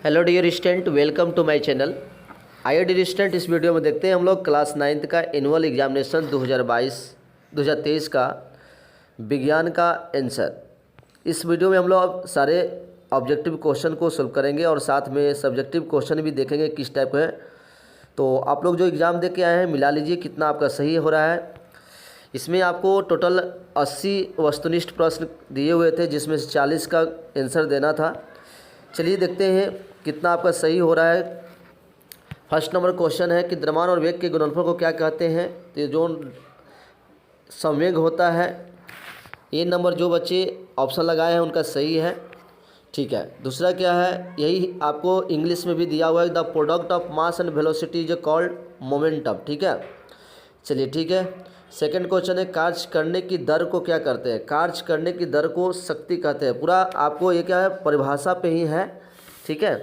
Hello dear student, welcome to my channel. आइए dear student, इस video में देखते हैं हम लोग क्लास 9th का एनुअल एग्जामिनेशन 2022-2023 का विज्ञान का आंसर। इस वीडियो में हम लोग अब सारे ऑब्जेक्टिव क्वेश्चन को सॉल्व करेंगे और साथ में सब्जेक्टिव क्वेश्चन भी देखेंगे किस टाइप है। तो आप लोग जो एग्ज़ाम दे के आए हैं मिला लीजिए कितना आपका सही हो रहा है। इसमें आपको टोटल 80 वस्तुनिष्ठ प्रश्न दिए हुए थे, जिसमें से 40 का आंसर देना था। चलिए देखते हैं कितना आपका सही हो रहा है। फर्स्ट नंबर क्वेश्चन है कि द्रव्यमान और वेग के गुणनफल को क्या कहते हैं। तो जो संवेग होता है, ये नंबर जो बच्चे ऑप्शन लगाए हैं उनका सही है। ठीक है, दूसरा क्या है, यही आपको इंग्लिश में भी दिया हुआ है, the product of mass and velocity is called momentum. ठीक है, चलिए ठीक है। सेकंड क्वेश्चन है कार्य करने की दर को क्या करते हैं। कार्य करने की दर को शक्ति कहते हैं। पूरा आपको ये क्या है, परिभाषा पे ही है। ठीक है,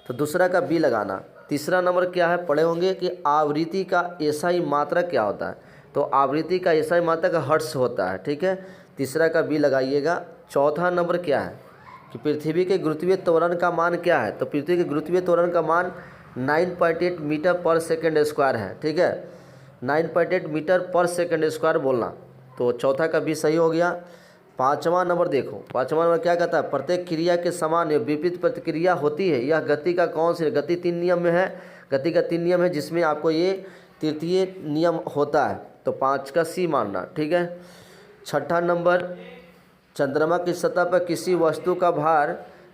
तो दूसरा का बी लगाना। तीसरा नंबर क्या है, पढ़े होंगे कि आवृत्ति का एसआई मात्रक क्या होता है। तो आवृत्ति का एसआई मात्रक हर्ट्ज होता है। ठीक है, तीसरा का बी लगाइएगा। चौथा नंबर क्या है कि पृथ्वी के गुरुत्वीय त्वरण का मान क्या है। तो पृथ्वी के गुरुत्वीय त्वरण का मान 9.8 मीटर पर सेकेंड स्क्वायर है। ठीक है, 9.8 मीटर पर सेकेंड स्क्वायर बोलना। तो चौथा का भी सही हो गया। पाँचवा नंबर देखो, पाँचवा नंबर क्या कहता है, प्रत्येक क्रिया के समान विपरीत प्रतिक्रिया होती है। यह गति का कौन सी, गति 3 नियम में है। गति का 3 नियम है, जिसमें आपको ये तृतीय नियम होता है। तो 5 का सी मानना। ठीक है। छठा नंबर, चंद्रमा की सतह पर किसी वस्तु का भार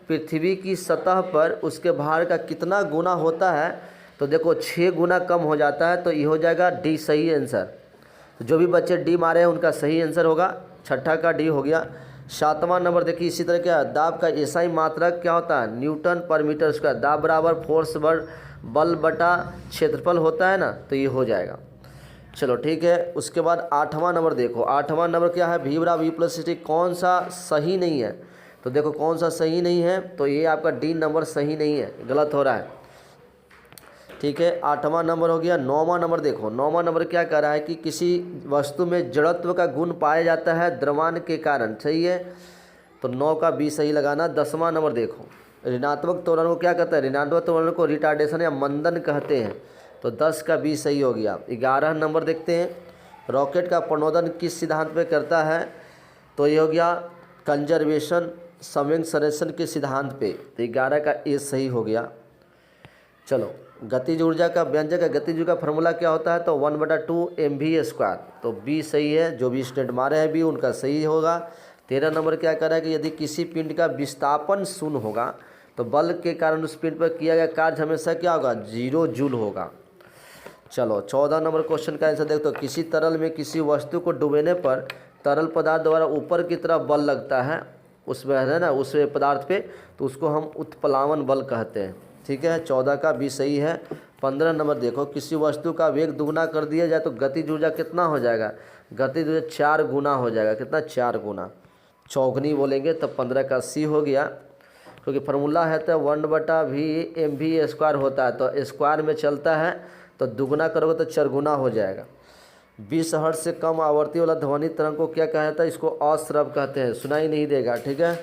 पृथ्वी की सतह पर उसके भार का कितना गुना होता है। तो देखो 6 गुना कम हो जाता है। तो ये हो जाएगा डी सही आंसर। तो जो भी बच्चे डी मारे हैं उनका सही आंसर होगा। छठा का डी हो गया। सातवां नंबर देखिए, इसी तरह क्या दाब का एसआई मात्रक क्या होता है, न्यूटन पर मीटर स्क्वायर। दाब बराबर फोर्स बल बटा क्षेत्रफल होता है ना, तो ये हो जाएगा। चलो ठीक है। उसके बाद आठवां नंबर देखो, आठवां नंबर क्या है, v बराबर v प्लस सी। कौन सा सही नहीं है। तो देखो कौन सा सही नहीं है, तो ये आपका डी नंबर सही नहीं है, गलत हो रहा है। ठीक है, आठवां नंबर हो गया। नौवां नंबर देखो, नौवां नंबर क्या कह रहा है कि किसी वस्तु में जड़त्व का गुण पाया जाता है द्रव्यमान के कारण। सही है, तो 9 का बी सही लगाना। 10वां नंबर देखो, ऋणात्मक त्वरण को क्या कहते हैं, ऋणात्मक त्वरण को रिटार्डेशन या मंदन कहते हैं। तो 10 का बी सही हो गया। 11 नंबर देखते हैं, रॉकेट का प्रणोदन किस सिद्धांत पे करता है। तो ये हो गया कंजर्वेशन संवेग संरक्षण के सिद्धांत पे। तो 11 का ए सही हो गया। चलो, गतिज ऊर्जा का व्यंजक है, गतिज ऊर्जा का फार्मूला क्या होता है, तो 1/2 mv²। तो बी सही है। जो भी स्टूडेंट मारे हैं बी उनका सही होगा। 13 नंबर क्या कर रहा है कि यदि किसी पिंड का विस्थापन शून्य होगा तो बल के कारण उस पिंड पर किया गया कार्य हमेशा क्या होगा, 0 जूल होगा। चलो 14 नंबर क्वेश्चन का आंसर देखो, किसी तरल में किसी वस्तु को डुबोने पर तरल पदार्थ द्वारा ऊपर की तरफ बल लगता है उसमें, है ना, उस पदार्थ पे, तो उसको हम उत्प्लावन बल कहते हैं। ठीक है, 14 का भी सही है। 15 नंबर देखो, किसी वस्तु का वेग दुगना कर दिया जाए तो गतिज ऊर्जा कितना हो जाएगा, गतिज ऊर्जा 4 गुना हो जाएगा। कितना, 4 गुना, चौगुनी बोलेंगे। तब 15 का सी हो गया, क्योंकि फार्मूला है तो 1/v mv² होता है। तो स्क्वायर में चलता है, तो दुगना करोगे तो 4 गुना हो जाएगा। 20 हर्ट्ज से कम आवृत्ति वाला ध्वनि तरंग को क्या कहा जाता है, इसको अश्रव कहते हैं, सुनाई नहीं देगा। ठीक है,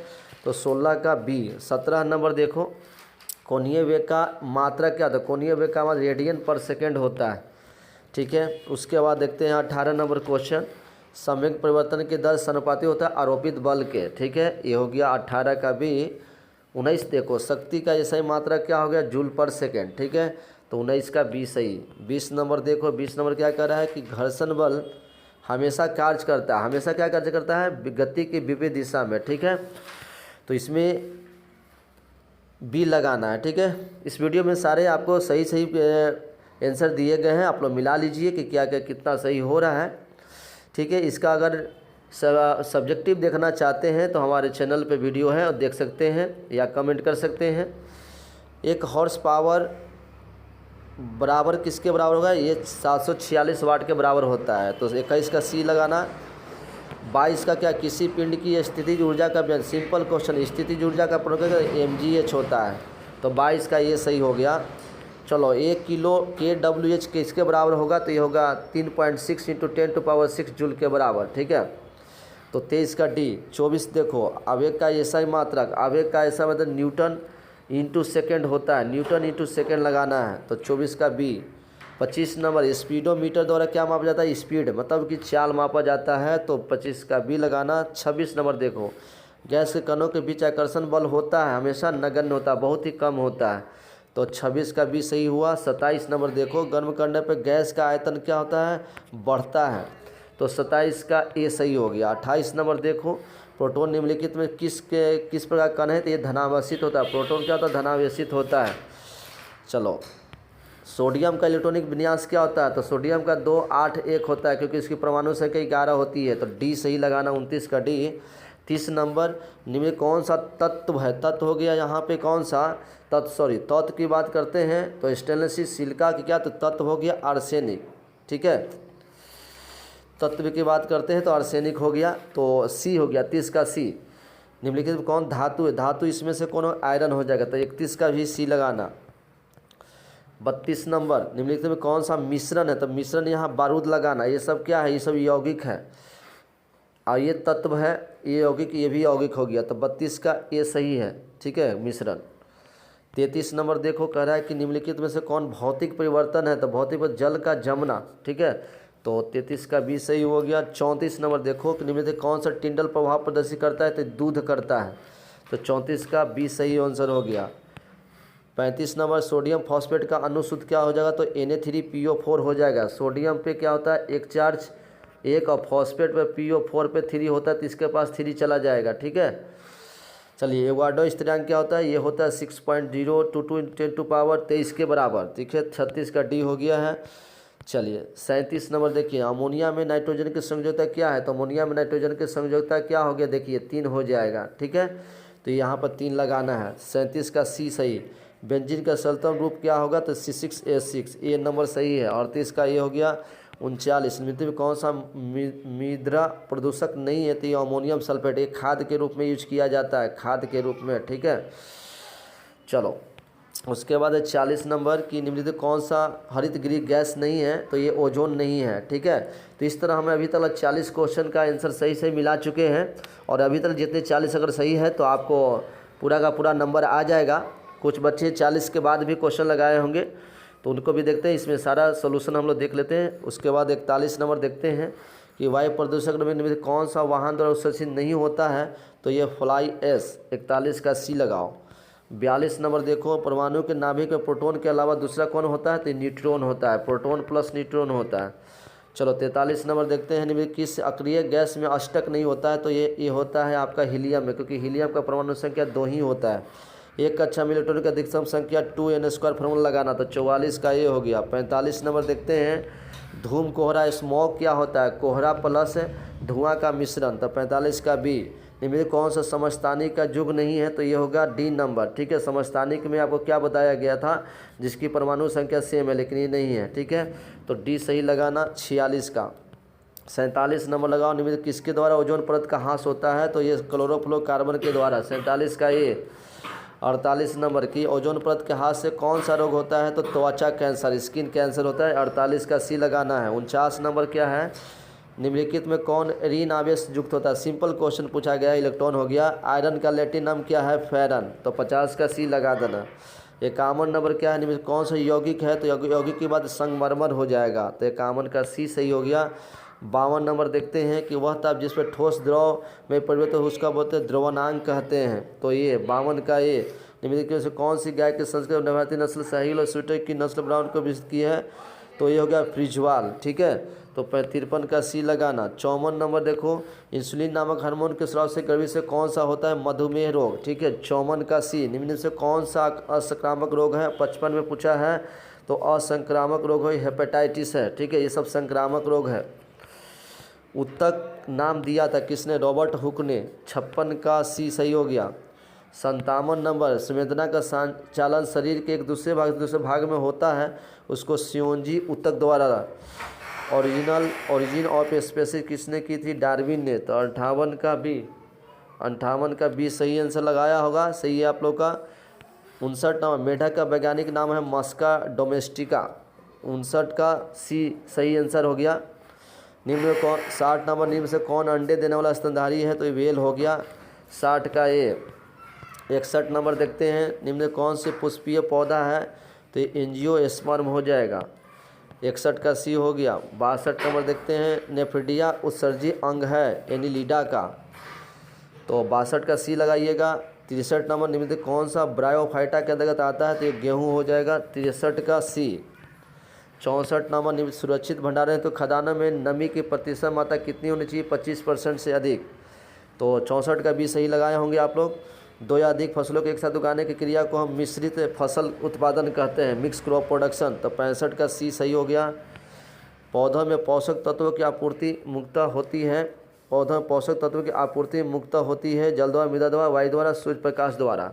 तो 16 का बी। 17 नंबर देखो, कोणीय वेग का मात्रा क्या होता है, कोणीय वेग का मात्रा रेडियन पर सेकेंड होता है। ठीक है, उसके बाद देखते हैं 18 नंबर क्वेश्चन, संवेग परिवर्तन की दर समानुपाती होता है आरोपित बल के। ठीक है, ये हो गया 18 का बी। 19 देखो, शक्ति का सही मात्रा क्या हो गया, जूल पर सेकेंड। ठीक है, तो 19 का बी सही। 20 नंबर देखो, 20 नंबर क्या कर रहा है कि घर्षण बल हमेशा कार्य करता है, हमेशा क्या कार्य करता है, गति की विपरीत दिशा में। ठीक है, तो इसमें बी लगाना है। ठीक है, इस वीडियो में सारे आपको सही सही आंसर दिए गए हैं, आप लोग मिला लीजिए कि क्या क्या कितना सही हो रहा है। ठीक है, इसका अगर सब्जेक्टिव देखना चाहते हैं तो हमारे चैनल पे वीडियो है और देख सकते हैं या कमेंट कर सकते हैं। 1 हॉर्स पावर बराबर किसके बराबर होगा, ये 746 वाट के बराबर होता है। तो 21 का सी लगाना। 22 का क्या, किसी पिंड की स्थितिज ऊर्जा का व्यंजक, सिंपल क्वेश्चन, स्थितिज ऊर्जा का प्रयोग mgh होता है। तो 22 का ये सही हो गया। चलो, 1 किलो kWh किसके बराबर होगा, तो ये होगा 3.6 × 10⁻6 जूल के बराबर। ठीक है, तो 23 का डी। 24 देखो, आवेग का एसआई मात्रक, आवेग का एसआई मतलब न्यूटन इंटू सेकेंड होता है, न्यूटन इंटू सेकेंड लगाना है। तो 24 का बी। 25 नंबर स्पीडोमीटर द्वारा क्या मापा जाता है, स्पीड मतलब कि चाल मापा जाता है, तो 25 का बी लगाना। 26 नंबर देखो, गैस के कणों के बीच आकर्षण बल होता है, हमेशा नगण्य होता है, बहुत ही कम होता है, तो 26 का बी सही हुआ। 27 नंबर देखो, गर्म करने पर गैस का आयतन क्या होता है, बढ़ता है, तो 27 का ए सही हो गया। 28 नंबर देखो, प्रोटॉन निम्नलिखित में किस प्रकार का कण है, तो ये धनावेशित होता है। प्रोटॉन क्या होता है, धनावेशित होता है। चलो, सोडियम का इलेक्ट्रॉनिक विन्यास क्या होता है, तो सोडियम का 2 8 1 होता है, क्योंकि इसकी परमाणु संख्या 11 होती है, तो डी सही लगाना। 29 का डी। 30 नंबर, निम्न कौन सा तत्व है, तत्व हो गया यहाँ पे कौन सा तत्व की बात करते हैं, तो स्टेनलेस सिलिका की क्या, तो तत्व हो गया आर्सेनिक। ठीक है, तत्व की बात करते हैं तो आर्सेनिक हो गया, तो सी हो गया। 30 का सी, निम्नलिखित कौन धातु है, धातु इसमें से कौन आयरन हो जाएगा, तो 31 का भी सी लगाना। 32 नंबर, निम्नलिखित में कौन सा मिश्रण है, तो मिश्रण यहाँ बारूद लगाना। ये सब क्या है, ये सब यौगिक है, और ये तत्व है, ये यौगिक, ये भी यौगिक हो गया, तो 32 का ये सही है। ठीक है, मिश्रण। 33 नंबर देखो, कह रहा है कि निम्नलिखित में से कौन भौतिक परिवर्तन है, तो भौतिक जल का जमना। ठीक है, तो 33 का बी सही हो गया। 34 नंबर देखो कि निम्नलिखित कौन सा टिंडल प्रभाव प्रदर्शित करता है, तो दूध करता है, तो 34 का बी सही आंसर हो गया। 35 नंबर, सोडियम फॉस्फेट का अनुसूत्र क्या हो जाएगा, तो Na3PO4 हो जाएगा। सोडियम पे क्या होता है, एक चार्ज 1, और फॉस्फेट पे PO4 पे 3 होता है, तो इसके पास 3 चला जाएगा। ठीक है, चलिए, एवोगाड्रो स्थिरांक क्या होता है, ये होता है 6.022 × 10⁻23 के बराबर। ठीक है, 36 का डी हो गया है। चलिए, 37 नंबर देखिए, अमोनिया में नाइट्रोजन की संयोजकता क्या है, तो अमोनिया में नाइट्रोजन की संयोजकता क्या हो गया, देखिए 3 हो जाएगा। ठीक है, तो यहाँ पर 3 लगाना है। 37 का सी सही। बेंजीन का सल्फर रूप क्या होगा, तो C6H6, ये नंबर सही है। 38 का ये हो गया। 39, मृत्यु में कौन सा मृदा प्रदूषक नहीं है, तो ये अमोनियम सल्फेट, एक खाद के रूप में यूज किया जाता है, खाद के रूप में। ठीक है, चलो, उसके बाद है 40 नंबर की, निम्नलिखित कौन सा हरित गृह गैस नहीं है, तो ये ओजोन नहीं है। ठीक है, तो इस तरह हमें अभी तक 40 क्वेश्चन का आंसर सही सही मिला चुके हैं, और अभी तक जितने 40 अगर सही है तो आपको पूरा का पूरा नंबर आ जाएगा। कुछ बच्चे 40 के बाद भी क्वेश्चन लगाए होंगे, तो उनको भी देखते हैं, इसमें सारा सोल्यूशन हम लोग देख लेते हैं। उसके बाद 41 नंबर देखते हैं कि वायु प्रदूषक में कौन सा वाहन द्वारा उत्सर्जित नहीं होता है, तो ये फ्लाई एस। 41 का सी लगाओ। 42 नंबर देखो, परमाणु के नाभिक में प्रोटॉन के अलावा दूसरा कौन होता है, तो न्यूट्रॉन होता है, प्रोटॉन प्लस न्यूट्रॉन होता है। चलो, 43 नंबर देखते हैं, निम्नलिखित किस अक्रिय गैस में अष्टक नहीं होता है, तो ये होता है आपका हीलियम में, क्योंकि हीलियम का परमाणु संख्या 2 ही होता है। एक कक्षा में इलेक्ट्रॉन की अधिकतम संख्या 2n² फॉर्मूला लगाना, तो 44 का ये हो गया। 45 नंबर देखते हैं, धूम कोहरा स्मॉग क्या होता है, कोहरा प्लस धुआं का मिश्रण, तो 45 का बी। निम्नलिखित कौन सा समस्थानिक का युग नहीं है, तो ये होगा डी नंबर। ठीक है, समस्थानिक में आपको क्या बताया गया था, जिसकी परमाणु संख्या सेम है, लेकिन ये नहीं है। ठीक है, तो डी सही लगाना। 46 का। 47 नंबर लगाओ, निम्नलिखित किसके द्वारा ओजोन परत का ह्रास होता है, तो ये क्लोरोफ्लोरोकार्बन के द्वारा। 47 का ये। 48 नंबर की, ओजोन परत के ह्रास से कौन सा रोग होता है, तो त्वचा कैंसर, स्किन कैंसर होता है। 48 का सी लगाना है। 49 नंबर क्या है, निम्नलिखित में कौन ऋण आवेश युक्त होता है, सिंपल क्वेश्चन पूछा गया, इलेक्ट्रॉन हो गया। आयरन का लैटिन नाम क्या है, फेरन, तो 50 का सी लगा देना। 51 नंबर क्या है, निम्नलिखित कौन सा यौगिक है, तो यौगिक के बाद संगमरमर हो जाएगा, तो 51 का सी सही हो गया। 52 नंबर देखते हैं कि वह ताप जिस पर ठोस द्रव में परिवर्तित हो उसका बोलते हैं द्रवणांक कहते हैं, तो ये 52 का ये। निम्नलिखित से कौन सी गाय की संस्कृत नवभारतीय नस्ल साहिल और स्वीटर की नस्ल ब्राउन को विकसित की है, तो ये हो गया फ्रिजवाल। ठीक है, तो 53 का सी लगाना। 54 नंबर देखो, इंसुलिन नामक हार्मोन के स्राव से गर्मी से कौन सा होता है, मधुमेह रोग। ठीक है, 54 का सी। निम्न से कौन सा असंक्रामक रोग है, 55 में पूछा है, तो असंक्रामक रोग है हेपेटाइटिस है। ठीक है, ये सब संक्रामक रोग है। उत्तक नाम दिया था किसने, रॉबर्ट हुक ने। 56 का सी सही हो गया। 57 नंबर, संवेदना का संचालन शरीर के एक दूसरे भाग में होता है, उसको सियोंजी उत्तक द्वारा। ओरिजिन ऑफ स्पीसीज किसने की थी, डार्विन ने, तो 58 का बी सही आंसर लगाया होगा, सही है आप लोग का। 59 नंबर, मेढक का वैज्ञानिक नाम है मस्का डोमेस्टिका, 59 का सी सही आंसर हो गया। निम्न में कौन, 60 नंबर, निम्न से कौन अंडे देने वाला स्तनधारी है, तो ये व्हेल हो गया। 60 का ए। 61 नंबर देखते हैं, निम्न कौन से पुष्पीय पौधा है, तो ये एंजियोस्पर्म हो जाएगा। 61 का सी हो गया। 62 नंबर देखते हैं, नेफ्रिडिया उत्सर्जी अंग है एनिलिडा का, तो 62 का सी लगाइएगा। 63 नंबर, निम्न कौन सा ब्रायोफाइटा के अंतर्गत आता है, तो ये गेहूँ हो जाएगा, 63 का सी। 64 नंबर, निम्न सुरक्षित भंडारण तो खदानों में नमी की प्रतिशत मात्रा कितनी होनी चाहिए, 25% से अधिक, तो 64 का भी सही लगाए होंगे आप लोग। 2 या अधिक फसलों के एक साथ उगाने की क्रिया को हम मिश्रित फसल उत्पादन कहते हैं, मिक्स क्रॉप प्रोडक्शन, तो 65 का सी सही हो गया। पौधों में पोषक तत्वों की आपूर्ति मुक्ता होती है, पौधों में पोषक तत्वों की आपूर्ति मुक्त होती है जल द्वारा, मृदा द्वारा, वायु द्वारा, सूर्य प्रकाश द्वारा,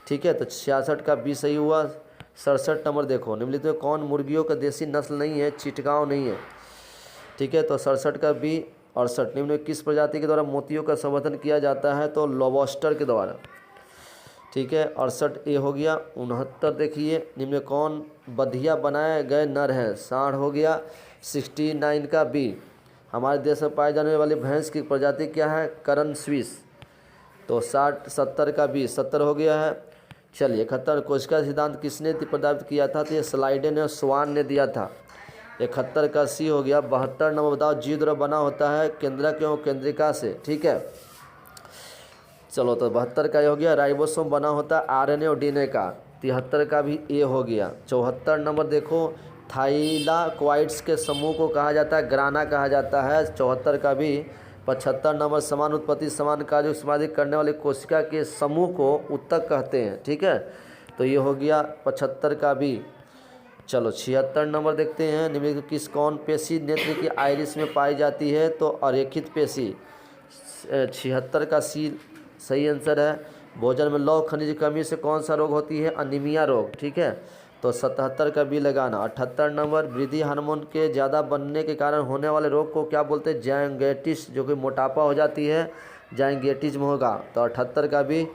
ठीक है, तो 66 का बी सही हुआ। 67 नंबर देखो, निम्नलिखित में कौन मुर्गियों का देसी नस्ल नहीं है, चिटगांव नहीं है, ठीक है, तो 67 का बी। 68, निम्न में किस प्रजाति के द्वारा मोतियों का संवर्धन किया जाता है, तो लॉबस्टर के द्वारा, ठीक है, 68 ए हो गया। 69 देखिए, निम्न में कौन बधिया बनाए गए नर हैं, सांड हो गया। 69 का बी, हमारे देश में पाए जाने वाली भैंस की प्रजाति क्या है, करन स्विस, तो 70 का बी 70 हो गया है। चलिए 71, कोशिका सिद्धांत किसने प्रस्तावित किया था, तो ये स्लाइडेन और स्वान ने दिया था। 71 का सी हो गया। 72 नंबर बताओ, जीव द्रव्य बना होता है केंद्रक एवं केंद्रिका से, ठीक है, चलो तो 72 का ये हो गया। राइबोसोम बना होता है आरएनए और डीएनए का, 73 का भी ए हो गया। 74 नंबर देखो, थाइलाक्वाइड्स के समूह को कहा जाता है ग्राना कहा जाता है, 74 का भी। 75 नंबर, समान उत्पत्ति समान कार्य उत्पादित करने वाली कोशिका के समूह को उत्तक कहते हैं, ठीक है, तो ये हो गया 75 का भी। चलो 76 नंबर देखते हैं, निम्नलिखित किस कौन पेशी नेत्र की आइरिस में पाई जाती है, तो अरेखित पेशी, 76 का सी सही आंसर है। भोजन में लौह खनिज की कमी से कौन सा रोग होती है, अनीमिया रोग, ठीक है, तो 77 का भी लगाना। 78 नंबर, वृद्धि हार्मोन के ज़्यादा बनने के कारण होने वाले रोग को क्या बोलते हैं, जायंगेटिस, जो कि मोटापा हो जाती है, जायंगेटिज्म होगा, तो 78 का भी।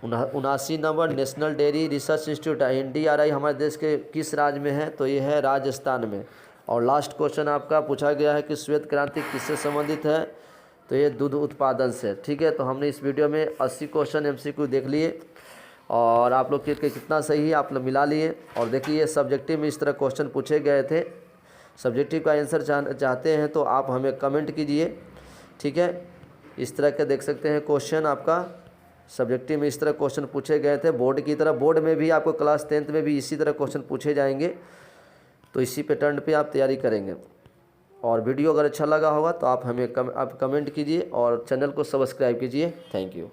79 number, national dairy research institute NDRI हमारे देश के किस राज्य में है, तो ये है राजस्थान में। और लास्ट क्वेश्चन आपका पूछा गया है कि श्वेत क्रांति किससे संबंधित है, तो ये दूध उत्पादन से, ठीक है, तो हमने इस वीडियो में 80 क्वेश्चन MCQ देख लिए और आप लोग के कितना सही है आप लोग मिला लिए। और देखिए सब्जेक्टिव में इस तरह क्वेश्चन पूछे गए थे, सब्जेक्टिव का आंसर चाहते हैं तो आप हमें कमेंट कीजिए, ठीक है, इस तरह के देख सकते हैं क्वेश्चन आपका सब्जेक्टिव में इस तरह क्वेश्चन पूछे गए थे। बोर्ड की तरह, बोर्ड में भी आपको क्लास 10th में भी इसी तरह क्वेश्चन पूछे जाएंगे, तो इसी पैटर्न पे आप तैयारी करेंगे। और वीडियो अगर अच्छा लगा होगा तो आप हमें आप कमेंट कीजिए और चैनल को सब्सक्राइब कीजिए। Thank you.